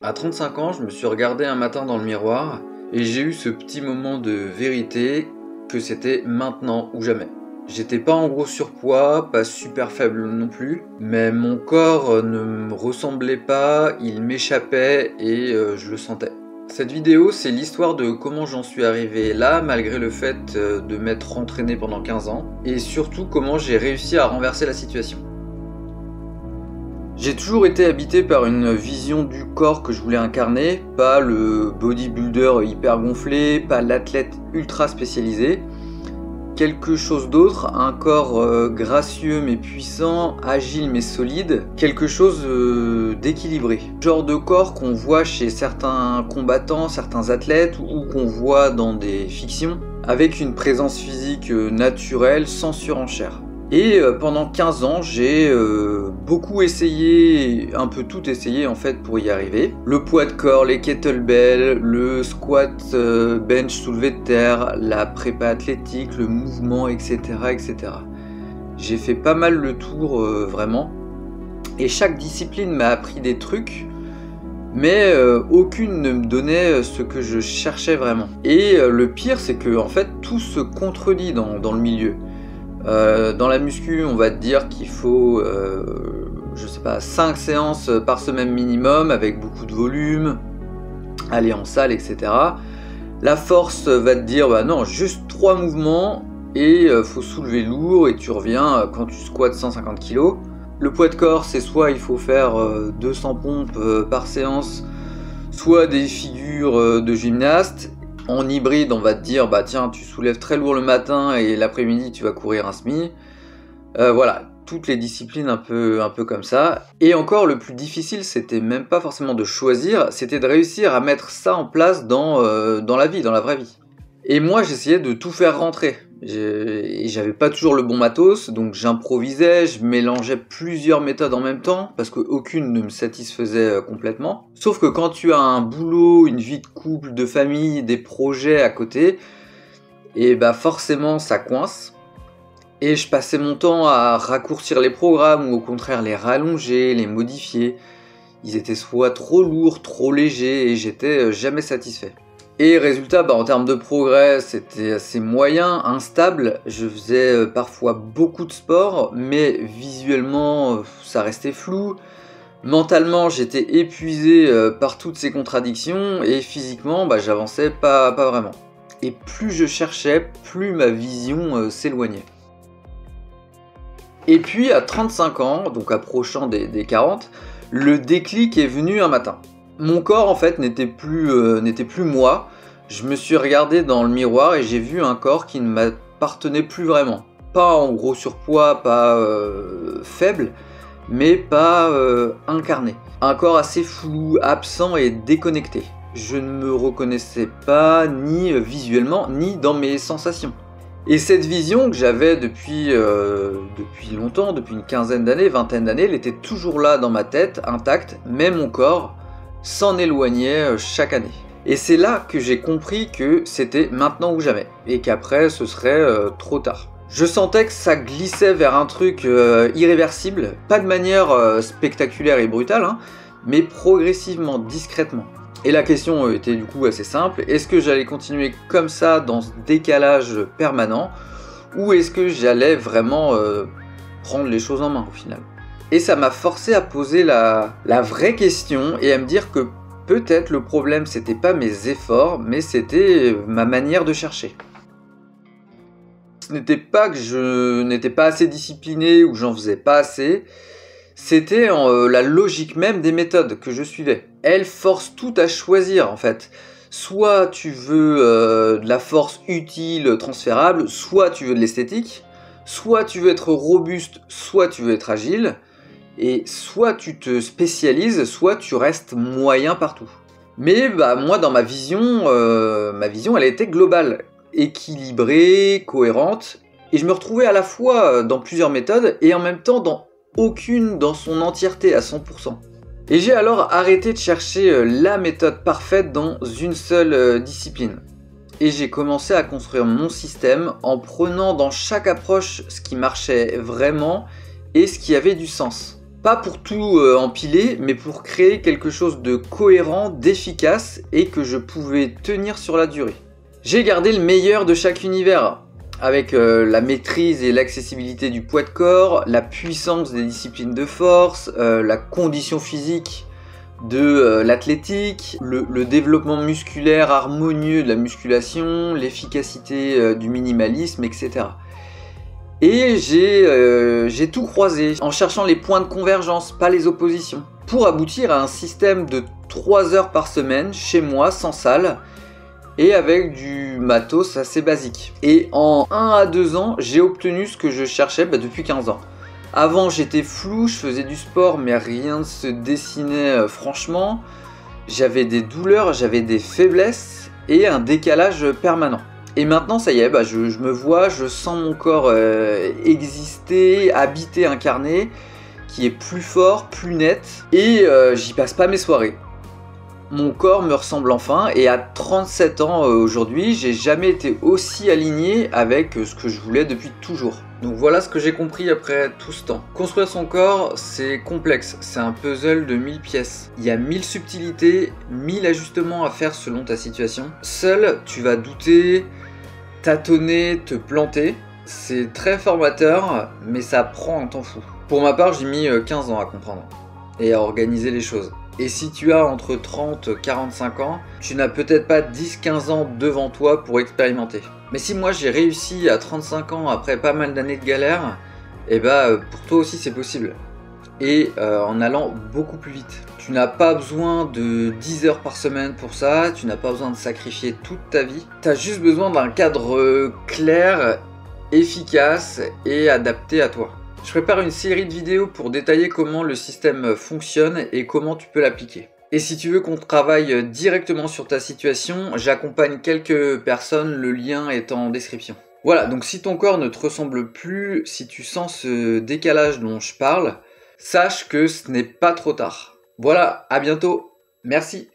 À 35 ans, je me suis regardé un matin dans le miroir et j'ai eu ce petit moment de vérité que c'était maintenant ou jamais. J'étais pas en gros surpoids, pas super faible non plus, mais mon corps ne me ressemblait pas, il m'échappait et je le sentais. Cette vidéo, c'est l'histoire de comment j'en suis arrivé là, malgré le fait de m'être entraîné pendant 15 ans, et surtout comment j'ai réussi à renverser la situation. J'ai toujours été habité par une vision du corps que je voulais incarner, pas le bodybuilder hyper gonflé, pas l'athlète ultra spécialisé. Quelque chose d'autre, un corps gracieux mais puissant, agile mais solide, quelque chose d'équilibré. Genre de corps qu'on voit chez certains combattants, certains athlètes ou qu'on voit dans des fictions, avec une présence physique naturelle, sans surenchère. Et pendant 15 ans, j'ai beaucoup essayé, un peu tout essayé en fait pour y arriver. Le poids de corps, les kettlebells, le squat bench soulevé de terre, la prépa athlétique, le mouvement, etc. etc. J'ai fait pas mal le tour vraiment. Et chaque discipline m'a appris des trucs, mais aucune ne me donnait ce que je cherchais vraiment. Et le pire, c'est que en fait, tout se contredit dans le milieu. Dans la muscu, on va te dire qu'il faut, je sais pas, 5 séances par semaine minimum, avec beaucoup de volume, aller en salle, etc. La force va te dire, bah non, juste 3 mouvements, et faut soulever lourd, et tu reviens quand tu squattes 150 kg. Le poids de corps, c'est soit il faut faire 200 pompes par séance, soit des figures de gymnaste. En hybride, on va te dire, bah tiens, tu soulèves très lourd le matin et l'après-midi, tu vas courir un semi. Voilà, toutes les disciplines un peu comme ça. Et encore, le plus difficile, c'était même pas forcément de choisir, c'était de réussir à mettre ça en place dans la vie, dans la vraie vie. Et moi, j'essayais de tout faire rentrer. Et j'avais pas toujours le bon matos, donc j'improvisais, je mélangeais plusieurs méthodes en même temps, parce qu'aucune ne me satisfaisait complètement. Sauf que quand tu as un boulot, une vie de couple, de famille, des projets à côté, et bah forcément ça coince. Et je passais mon temps à raccourcir les programmes, ou au contraire les rallonger, les modifier. Ils étaient soit trop lourds, trop légers, et j'étais jamais satisfait. Et résultat, bah, en termes de progrès, c'était assez moyen, instable. Je faisais parfois beaucoup de sport, mais visuellement, ça restait flou. Mentalement, j'étais épuisé par toutes ces contradictions, et physiquement, bah, j'avançais pas vraiment. Et plus je cherchais, plus ma vision s'éloignait. Et puis à 35 ans, donc approchant des 40, le déclic est venu un matin. Mon corps en fait n'était plus moi. Je me suis regardé dans le miroir et j'ai vu un corps qui ne m'appartenait plus vraiment. Pas en gros surpoids, pas faible, mais pas incarné. Un corps assez flou, absent et déconnecté. Je ne me reconnaissais pas ni visuellement ni dans mes sensations. Et cette vision que j'avais depuis longtemps, depuis une quinzaine d'années, vingtaine d'années, elle était toujours là dans ma tête, intacte, mais mon corps s'en éloignait chaque année. Et c'est là que j'ai compris que c'était maintenant ou jamais, et qu'après ce serait trop tard. Je sentais que ça glissait vers un truc irréversible, pas de manière spectaculaire et brutale, hein, mais progressivement, discrètement. Et la question était du coup assez simple, est-ce que j'allais continuer comme ça dans ce décalage permanent, ou est-ce que j'allais vraiment prendre les choses en main au final? Et ça m'a forcé à poser la vraie question et à me dire que peut-être le problème c'était pas mes efforts, mais c'était ma manière de chercher. Ce n'était pas que je n'étais pas assez discipliné ou que j'en faisais pas assez, c'était la logique même des méthodes que je suivais. Elles forcent tout à choisir en fait. Soit tu veux de la force utile, transférable, soit tu veux de l'esthétique, soit tu veux être robuste, soit tu veux être agile, et soit tu te spécialises, soit tu restes moyen partout. Mais bah, moi dans ma vision elle était globale, équilibrée, cohérente, et je me retrouvais à la fois dans plusieurs méthodes et en même temps dans aucune dans son entièreté à 100%. Et j'ai alors arrêté de chercher la méthode parfaite dans une seule discipline. Et j'ai commencé à construire mon système en prenant dans chaque approche ce qui marchait vraiment et ce qui avait du sens. Pas pour tout empiler, mais pour créer quelque chose de cohérent, d'efficace et que je pouvais tenir sur la durée. J'ai gardé le meilleur de chaque univers, avec la maîtrise et l'accessibilité du poids de corps, la puissance des disciplines de force, la condition physique de l'athlétique, le développement musculaire harmonieux de la musculation, l'efficacité du minimalisme, etc. Et j'ai tout croisé en cherchant les points de convergence, pas les oppositions, pour aboutir à un système de 3 heures par semaine chez moi, sans salle, et avec du matos assez basique. Et en 1 à 2 ans, j'ai obtenu ce que je cherchais depuis 15 ans. Avant, j'étais flou, je faisais du sport, mais rien ne se dessinait franchement. J'avais des douleurs, j'avais des faiblesses et un décalage permanent. Et maintenant, ça y est, je me vois, je sens mon corps exister, habiter, incarner, qui est plus fort, plus net, et j'y passe pas mes soirées. Mon corps me ressemble enfin, et à 37 ans aujourd'hui, j'ai jamais été aussi aligné avec ce que je voulais depuis toujours. Donc voilà ce que j'ai compris après tout ce temps. Construire son corps, c'est complexe, c'est un puzzle de 1000 pièces. Il y a 1000 subtilités, 1000 ajustements à faire selon ta situation. Seul, tu vas douter, tâtonner, te planter. C'est très formateur, mais ça prend un temps fou. Pour ma part, j'ai mis 15 ans à comprendre et à organiser les choses. Et si tu as entre 30 et 45 ans, tu n'as peut-être pas 10-15 ans devant toi pour expérimenter. Mais si moi j'ai réussi à 35 ans après pas mal d'années de galère, pour toi aussi c'est possible. Et en allant beaucoup plus vite. Tu n'as pas besoin de 10 heures par semaine pour ça, tu n'as pas besoin de sacrifier toute ta vie. Tu as juste besoin d'un cadre clair, efficace et adapté à toi. Je prépare une série de vidéos pour détailler comment le système fonctionne et comment tu peux l'appliquer. Et si tu veux qu'on travaille directement sur ta situation, j'accompagne quelques personnes, le lien est en description. Voilà, donc si ton corps ne te ressemble plus, si tu sens ce décalage dont je parle, sache que ce n'est pas trop tard. Voilà, à bientôt, merci.